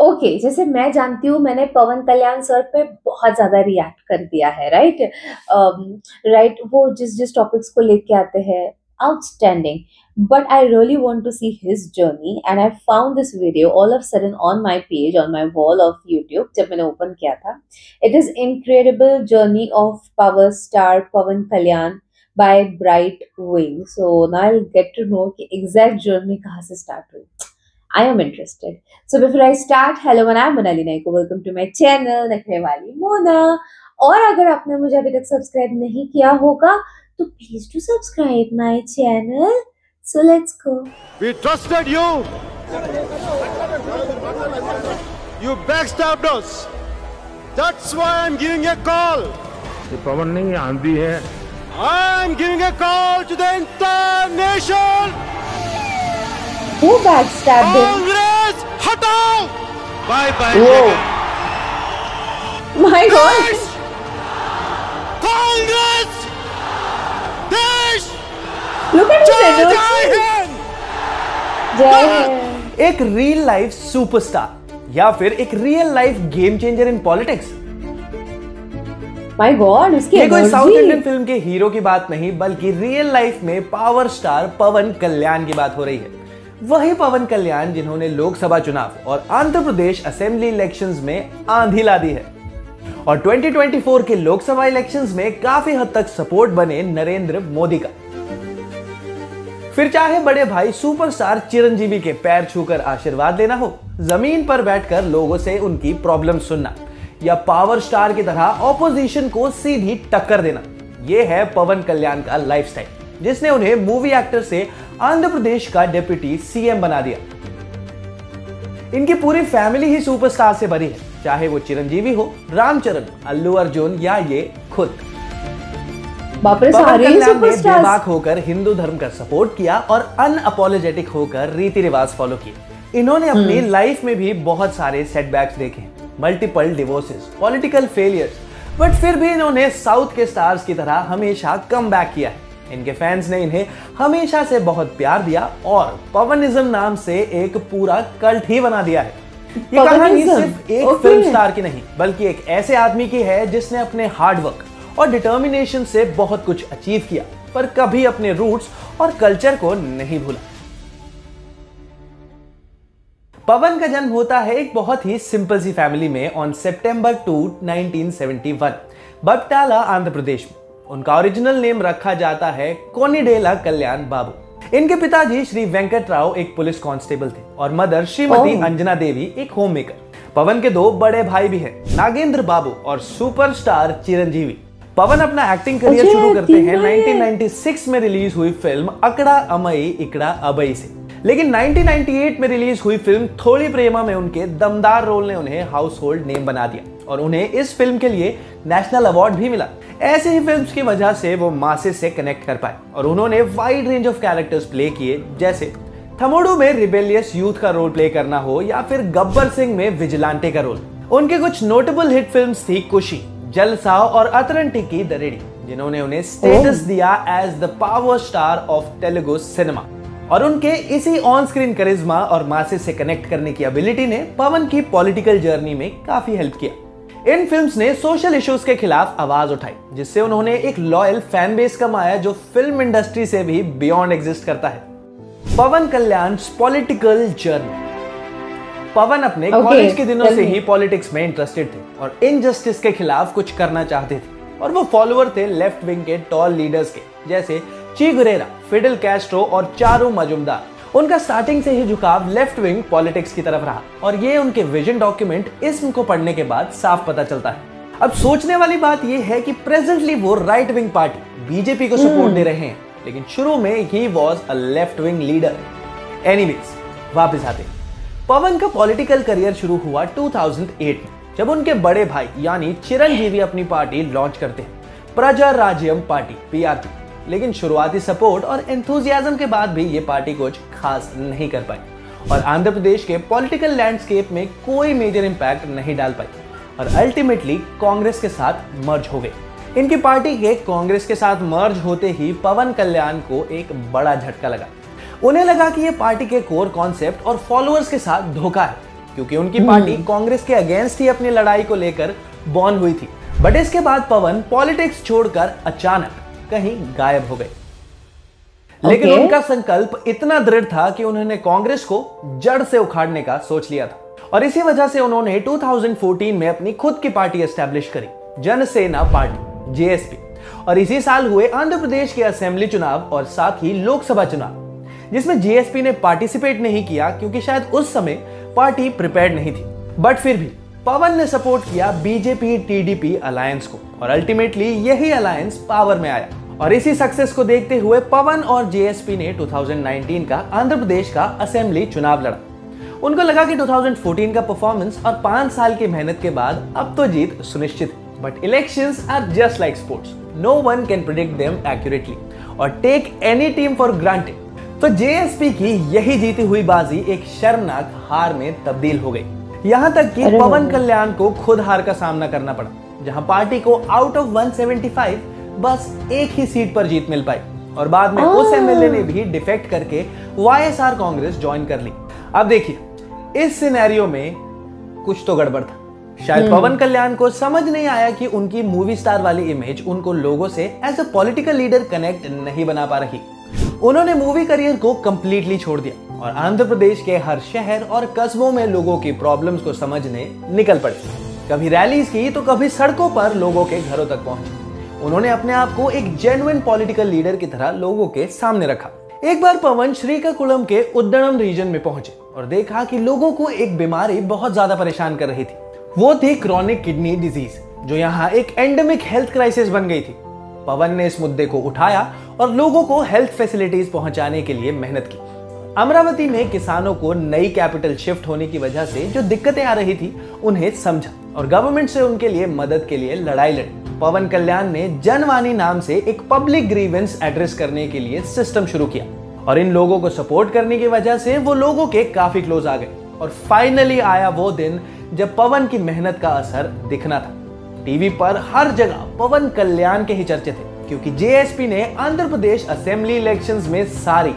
Okay, जैसे मैं जानती हूँ मैंने पवन कल्याण सर पे बहुत ज़्यादा रिएक्ट कर दिया है, राइट? राइट, वो जिस टॉपिक्स को लेके आते हैं, outstanding. But I really want to see his journey and I found this video all of sudden on my page, on my wall of YouTube जब मैंने ओपन किया था। It is incredible journey of power star Pawan Kalyan by bright wing. So now I will get to know कि exact journey कहाँ से start हुई। I am interested. So before I start, hello and I'm Monali Naiko. Welcome to my channel, नखरे वाली मोना। और अगर आपने मुझे अभी तक सब्सक्राइब नहीं किया होगा, तो please do subscribe my channel. So let's go. We trusted you. You backstabbed us. That's why I'm giving a call. ये पवन नहीं, ये आंधी है। I'm giving a call to the entire nation. Who backstabbed him? Congress, हटाओ. Bye bye. Whoa. My God. देश, कांग्रेस, देश, Look at his जय energy. Hind. जय हिंद। एक रियल लाइफ सुपरस्टार या फिर एक real life game changer in politics. My God, उसकी ये कोई साउथ इंडियन एनर्जी। फिल्म के हीरो की बात नहीं, बल्कि रियल लाइफ में पावर स्टार पवन कल्याण की बात हो रही है। वही पवन कल्याण जिन्होंने लोकसभा चुनाव और आंध्र प्रदेश असेंबली इलेक्शंस में आंधी ला दी है और 2024 के लोकसभा इलेक्शंस में काफी हद तक सपोर्ट बने नरेंद्र मोदी का। फिर चाहे बड़े भाई सुपरस्टार चिरंजीवी के पैर छूकर आशीर्वाद लेना हो, जमीन पर बैठकर लोगों से उनकी प्रॉब्लम सुनना, या पावर स्टार की तरह ऑपोजिशन को सीधी टक्कर देना, यह है पवन कल्याण का लाइफस्टाइल, जिसने उन्हें मूवी एक्टर से आंध्र प्रदेश का डिप्टी सीएम बना दिया। इनकी पूरी फैमिली ही सुपरस्टार से भरी है, चाहे वो चिरंजीवी हो, रामचरण, अल्लू अर्जुन या ये खुद। बाप रे, पवन सारे ही कल्याण ने सुपरस्टार्स। बेबाक होकर हिंदू धर्म का सपोर्ट किया और अनअपोलोजेटिक होकर रीति रिवाज फॉलो किए। इन्होंने अपनी लाइफ में भी बहुत सारे सेटबैक्स देखे हैं, multiple divorces, political failures, but फिर भी इन्होंने साउथ के स्टार्स की तरह हमेशा कम बैक किया है। इनके फैंस ने इन्हें हमेशा से बहुत प्यार दिया और पवनिज्म नाम से एक पूरा कल्ट ही बना दिया है। ये कहानी सिर्फ एक फिल्म स्टार की नहीं, बल्कि एक ऐसे आदमी की है जिसने अपने हार्ड वर्क और डिटर्मिनेशन से बहुत कुछ अचीव किया, पर कभी अपने रूट्स और कल्चर को नहीं भूला। पवन का जन्म होता है एक बहुत ही सिंपल सी फैमिली में ऑन सितंबर 2, 1971, बबटाला, आंध्र प्रदेश में। उनका ओरिजिनल नेम रखा जाता है कोनिडेला कल्याण बाबू। इनके पिताजी श्री वेंकट राव एक पुलिस कांस्टेबल थे और मदर श्रीमती अंजना देवी एक होम मेकर। पवन के दो बड़े भाई भी हैं, नागेंद्र बाबू और सुपरस्टार चिरंजीवी। पवन अपना एक्टिंग करियर शुरू करते हैं 1996 में रिलीज हुई फिल्म अकड़ा अमई इकड़ा अबई से, लेकिन 1998 में रिलीज हुई फिल्म थोड़ी प्रेमा में उनके दमदार रोल ने उन्हें हाउस होल्ड नेम बना दिया और उन्हें इस फिल्म के लिए नेशनल अवार्ड भी मिला। ऐसे ही फिल्म्स की वजह से वो मासेस से कनेक्ट कर पाए और उन्होंने wide range of characters play किए, जैसे थमोड़ू में रिबेलियस यूथ का रोल प्ले करना हो या फिर गब्बर सिंह में विजिलेंटे का रोल। उनके कुछ नोटेबल हिट फिल्म्स थी कुशी, जलसाव और अतरंटी की दरेड़ी, जिन्होंने उन्हें स्टेटस दिया as the power star of Telugu cinema. और उनके इसी ऑन स्क्रीन करिश्मा और मासेस से कनेक्ट करने की एबिलिटी ने पवन की पॉलिटिकल जर्नी में काफी हेल्प किया। इन फिल्म्स ने सोशल इश्यूज के खिलाफ आवाज उठाई, जिससे उन्होंने एक लॉयल फैन बेस कमाया जो फिल्म इंडस्ट्री से भी बियॉन्ड एग्जिस्ट करता है। पवन कल्याण पॉलिटिकल जर्नी। पवन अपने कॉलेज के दिनों से ही पॉलिटिक्स में इंटरेस्टेड थे और इनजस्टिस के खिलाफ कुछ करना चाहते थे, और वो फॉलोअर थे लेफ्ट विंग के टॉल लीडर्स के, जैसे ची गुरेरा, फिडेल कैस्ट्रो और चारू मजुमदार। उनका स्टार्टिंग से ही झुकाव लेफ्ट विंग पॉलिटिक्स की तरफ रहा और ये उनके विजन डॉक्यूमेंट इसम को पढ़ने के बाद साफ पता चलता है। अब सोचने वाली बात यह है कि प्रेजेंटली वो राइट विंग पार्टी बीजेपी को सपोर्ट दे रहे हैं, लेकिन शुरू में he was a left wing leader. Anyways, वापस आते हैं। पवन का पॉलिटिकल करियर शुरू हुआ 2008 में, जब उनके बड़े भाई यानी चिरंजीवी अपनी पार्टी लॉन्च करते हैं, प्रजा राज्यम पार्टी पीआरपी। लेकिन शुरुआती सपोर्ट और एंथुसियाज्म के बाद भी ये पार्टी कुछ खास नहीं कर पाई और आंध्र प्रदेश के पॉलिटिकल लैंडस्केप में कोई मेजर इंपैक्ट नहीं डाल पाई और अल्टीमेटली कांग्रेस के साथ मर्ज हो गए। इनकी पार्टी के कांग्रेस के साथ मर्ज होते ही पवन कल्याण को एक बड़ा झटका लगा। उन्हें लगा कि ये पार्टी के कोर कॉन्सेप्ट और फॉलोअर्स के साथ धोखा है क्योंकि उनकी पार्टी कांग्रेस के अगेंस्ट ही अपनी लड़ाई को लेकर बॉर्न हुई थी। बट इसके बाद पवन पॉलिटिक्स छोड़कर अचानक कहीं गायब हो गए। लेकिन उनका संकल्प इतना दृढ़ था कि उन्होंने कांग्रेस को जड़ से उखाड़ने का सोच लिया था, और इसी वजह से उन्होंने 2014 में अपनी खुद की पार्टी एस्टैब्लिश करी, जनसेना पार्टी जेएसपी। और इसी साल हुए आंध्र प्रदेश के असेंबली चुनाव और साथ ही लोकसभा चुनाव, जिसमें जेएसपी ने पार्टिसिपेट नहीं किया क्योंकि शायद उस समय पार्टी प्रिपेयर्ड नहीं थी। बट फिर भी पवन ने सपोर्ट किया बीजेपी टीडीपी अलायंस को, और अल्टीमेटली यही अलायंस पावर में आया। और इसी सक्सेस को देखते हुए पवन और जेएसपी ने 2019 का आंध्र प्रदेश का असेंबली चुनाव लड़ा। उनको लगा कि 2014 का परफॉर्मेंस और 5 साल की मेहनत के बाद अब तो जीत सुनिश्चित है। But elections are just like sports, no one can predict them accurately और take any team for granted. तो जेएसपी की यही जीती हुई बाजी एक शर्मनाक हार में तब्दील हो गई। यहां तक कि पवन कल्याण को खुद हार का सामना करना पड़ा, जहां पार्टी को आउट ऑफ 175 बस एक ही सीट पर जीत मिल पाई, और बाद में उस एमएलए ने भी डिफेक्ट करके वाईएसआर कांग्रेस ज्वाइन कर ली। अब देखिए, इस सिनेरियो में कुछ तो गड़बड़ था। शायद पवन कल्याण को समझ नहीं आया कि उनकी मूवी स्टार वाली इमेज उनको लोगों से as a political leader connect नहीं बना पा रही। उन्होंने मूवी करियर को कंप्लीटली छोड़ दिया और आंध्र प्रदेश के हर शहर और कस्बों में लोगों की प्रॉब्लम्स को समझने निकल पड़े। कभी रैलीज की तो कभी सड़कों पर लोगों के घरों तक पहुंचे। उन्होंने अपने आप को एक जेन्युइन पॉलिटिकल लीडर की तरह लोगों के सामने रखा। एक बार पवन श्रीकाकुलम के उद्दड़म रीजन में पहुंचे और देखा कि लोगों को एक बीमारी बहुत ज्यादा परेशान कर रही थी। वो थी क्रॉनिक किडनी डिजीज, जो यहाँ एक एंडेमिक हेल्थ क्राइसिस बन गई थी। पवन ने इस मुद्दे को उठाया और लोगों को हेल्थ फैसिलिटीज पहुंचाने के लिए मेहनत की। अमरावती में किसानों को नई कैपिटल शिफ्ट होने की वजह से जो दिक्कतें आ रही थी उन्हें समझा और गवर्नमेंट से उनके लिए मदद के लिए लड़ाई लड़ी। पवन कल्याण ने जनवाणी नाम से एक पब्लिक ग्रीवेंस एड्रेस करने के लिए सिस्टम शुरू किया, और इन लोगों को सपोर्ट करने की वजह से वो लोगों के काफी क्लोज आ गए। और फाइनली आया वो दिन जब पवन की मेहनत का असर दिखना था। टीवी पर हर जगह पवन कल्याण के ही चर्चे थे, क्योंकि जेएसपी ने आंध्र प्रदेश असेंबली इलेक्शंस में सारी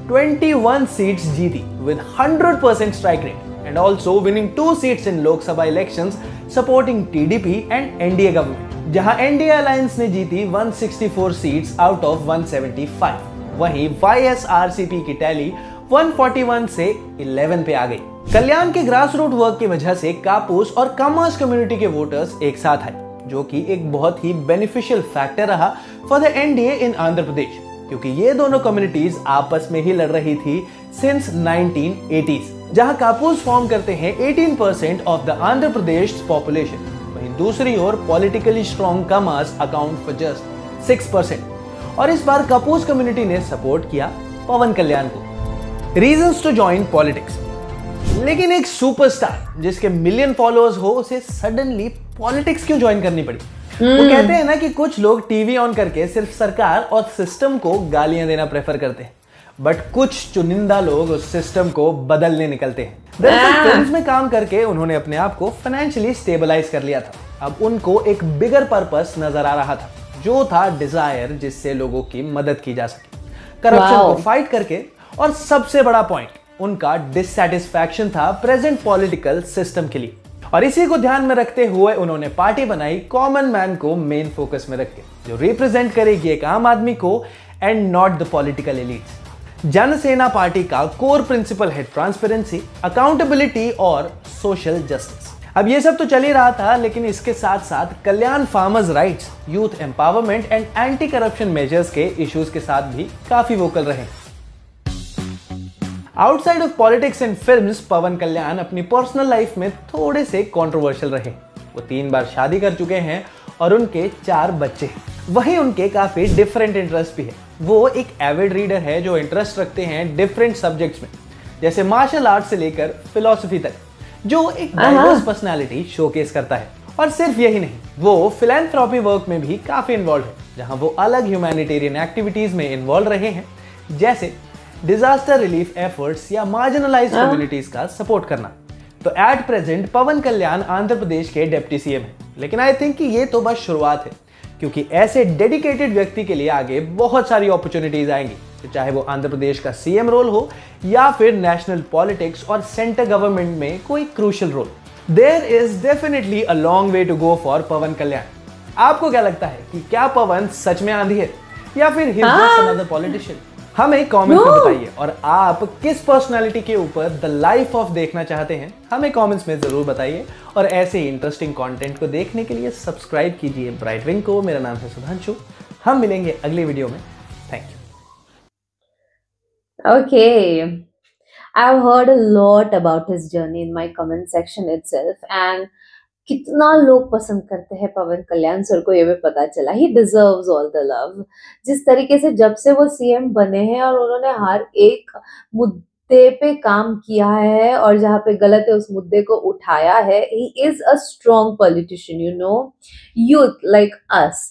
21 सीट्स जीती with 100% strike rate and also winning 2 seats in Lok Sabha elections supporting TDP and NDA government, जहां एनडीए अलायंस ने जीती 164 सीट्स आउट ऑफ 175। वहीं वाईएसआरसीपी की टैली 141 से 11 पे आ गई। कल्याण के ग्रास रूट वर्क की वजह से कापूस और कमास कम्युनिटी के वोटर्स एक साथ आए, जो कि एक बहुत ही बेनिफिशियल फैक्टर रहा for the NDA in Andhra Pradesh, क्योंकि ये दोनों कम्युनिटीज आपस में ही लड़ रही थी सिंस 1980s, जहां कापूस फॉर्म करते हैं 18% of the Andhra Pradesh population. वहीं दूसरी ओर politically strong Kammas account for just 6%। और इस बार कापूस कम्युनिटी ने सपोर्ट किया पवन कल्याण को। Reasons to join politics. लेकिन एक सुपरस्टार जिसके मिलियन फॉलोअर्स हो, उसे सडनली पॉलिटिक्स क्यों ज्वाइन करनी पड़ी? वो कहते हैं ना कि कुछ लोग टीवी ऑन करके सिर्फ सरकार और सिस्टम को गालियां देना प्रेफर करते हैं, बट कुछ चुनिंदा लोग उस सिस्टम को बदलने निकलते हैं। दरअसल फिल्म्स में काम करके उन्होंने अपने आप को फाइनेंशियली स्टेबलाइज कर लिया था। अब उनको एक बिगर पर्पस नजर आ रहा था, जो था डिजायर जिससे लोगों की मदद की जा सके, करप्शन को फाइट करके। और सबसे बड़ा पॉइंट, उनका डिससैटिस्फैक्शन था प्रेजेंट पॉलिटिकल सिस्टम के लिए। और इसी को ध्यान में रखते हुए उन्होंने पार्टी बनाई कॉमन मैन को मेन फोकस में रख के, जो रिप्रेजेंट करेगी एक आम आदमी को and not the political elites. Jana Sena party का कोर प्रिंसिपल है ट्रांसपेरेंसी, अकाउंटेबिलिटी और सोशल जस्टिस। अब ये सब तो चल ही रहा था, लेकिन इसके साथ साथ कल्याण farmers rights, youth empowerment and anti corruption measures के इश्यूज के साथ भी काफी वोकल रहे। Outside of politics and films, Pawan Kalyan अपनी पर्सनल लाइफ में थोड़े से कंट्रोवर्शियल रहे। वो 3 बार शादी कर चुके हैं और उनके 4 बच्चे हैं। वहीं उनके काफी डिफरेंट इंटरेस्ट भी है। वो एक एविड रीडर है जो इंटरेस्ट रखते हैं डिफरेंट सब्जेक्ट्स में, जैसे मार्शल आर्ट से लेकर फिलॉसफी तक, जो एक डाइवर्स पर्सनालिटी शोकेस करता है। और सिर्फ यही नहीं, वो फिलैंथ्रोपी वर्क में भी काफी इन्वॉल्व है, जहां वो अलग ह्यूमैनिटेरियन एक्टिविटीज में इन्वॉल्व रहे हैं, जैसे डिजास्टर रिलीफ एफर्ट्स या मार्जिनलाइज्ड कम्युनिटीज का सपोर्ट करना। तो एट प्रेजेंट पवन कल्याण आंध्र प्रदेश के डिप्टी सीएम है, लेकिन आई थिंक कि ये तो बस शुरुआत है, क्योंकि ऐसे डेडिकेटेड व्यक्ति के लिए आगे बहुत सारी अपॉर्चुनिटीज आएंगी। चाहे वो आंध्र प्रदेश का सीएम रोल हो या फिर नेशनल पॉलिटिक्स और सेंटर गवर्नमेंट में कोई crucial role. There is definitely a long way to go for Pawan Kalyan. आपको क्या लगता है कि क्या पवन सच में आंधी है या फिर he is just another politician? हमें कमेंट्स में बताइए। और आप किस पर्सनालिटी के ऊपर द लाइफ ऑफ देखना चाहते हैं हमें कमेंट्स में जरूर बताइए। और ऐसे ही इंटरेस्टिंग कंटेंट को देखने के लिए सब्सक्राइब कीजिए ब्राइट विंग को। मेरा नाम है सुधांशु। हम मिलेंगे अगली वीडियो में। Thank you. Okay. I've heard a lot about his journey in my comment section itself, and कितना लोग पसंद करते हैं पवन कल्याण सर को, ये भी पता चला। ही डिजर्व्स ऑल द लव। जिस तरीके से जब से वो सीएम बने हैं और उन्होंने हर एक मुद्दे पे काम किया है और जहाँ पे गलत है उस मुद्दे को उठाया है। He is a strong politician, you know, youth like us.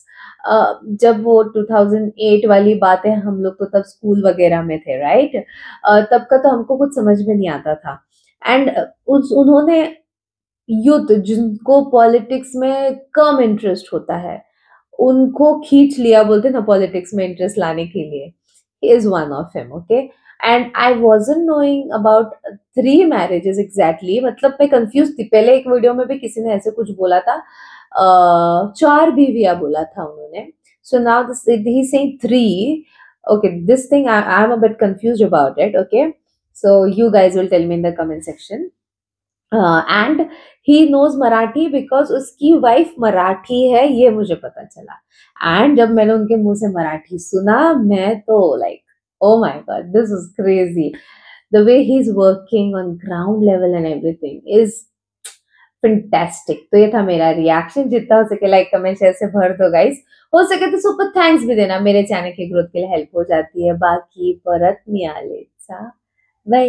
जब वो 2008 वाली बात है, हम लोग तो तब स्कूल वगैरह में थे, राइट? तब का तो हमको कुछ समझ में नहीं आता था। एंड उन्होंने यूथ जिनको पॉलिटिक्स में कम इंटरेस्ट होता है उनको खींच लिया, बोलते ना, पॉलिटिक्स में इंटरेस्ट लाने के लिए। He is one of him, okay. And I wasn't knowing about 3 marriages exactly, मतलब मैं कंफ्यूज थी। पहले एक वीडियो में भी किसी ने ऐसे कुछ बोला था, 4 बीवियां बोला था उन्होंने। So now this he saying 3। okay, this thing I'm a bit confused about it, okay? So you guys will tell me in the comment section. And he knows Marathi because उसकी वाइफ मराठी है, ये मुझे पता चला। एंड जब मैंने उनके मुंह से मराठी सुना, मैं तो like, oh my God, this is crazy. The way he is working on ground level and everything is fantastic. तो ये था मेरा रिएक्शन। जितना हो सके लाइक कमेंट शेयर से भर दो गाइस। हो सके तो सुपर थैंक्स भी देना, मेरे चैनल की ग्रोथ के लिए हेल्प हो जाती है। बाकी परत मिळालेचा बाय।